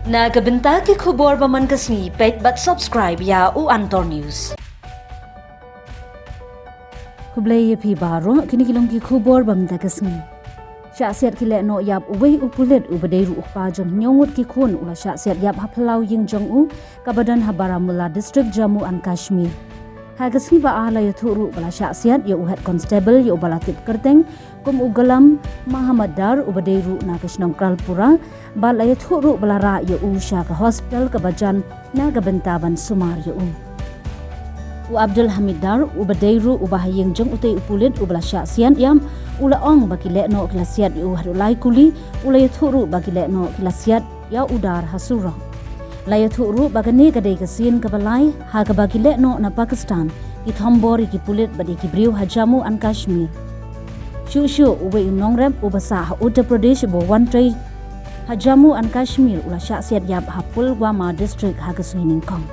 Nagabenta ki KHUBOR baman kasni page but subscribe ya u Antor News. Kublai pi baro kini kilong ki KHUBOR bamda kasni. Shah Siat ki Lehnoh yap uwei u Pulit u badairu ukpa jong Ngut ki Khun ula Shah Siat yap haplau ying jong u kabadan Habaramula District Jammu and Kashmir. Hagasni ba ahla yaturu bala Shah Siat ya u head constable ya u balatip kerteng kum u galam Muhammad Dar u badairu na kashnong Kralpura bala yaturu bala ra ya u Shah ka hospital kabajan na gabentaban sumar ya u. U Abdul Hamid Dar u badairu u bahayeng jong utay u Pulit u bala Shah Siat yam ula ong bagi Lehnoh kilasiat u hadulai kuli ula yaturu bagi Lehnoh kilasiat ya udar hasura. Layaturu bagani kadai kasin kabalai haga bagi Lehnoh na Pakistan ithambor ki Pulit badi ki Briu Jammu and Kashmir. Shushu uwe nongrem u basa Uttar Pradesh bo one tray Jammu and Kashmir ula Shah Siat yap hapul Wama district haga suining kong.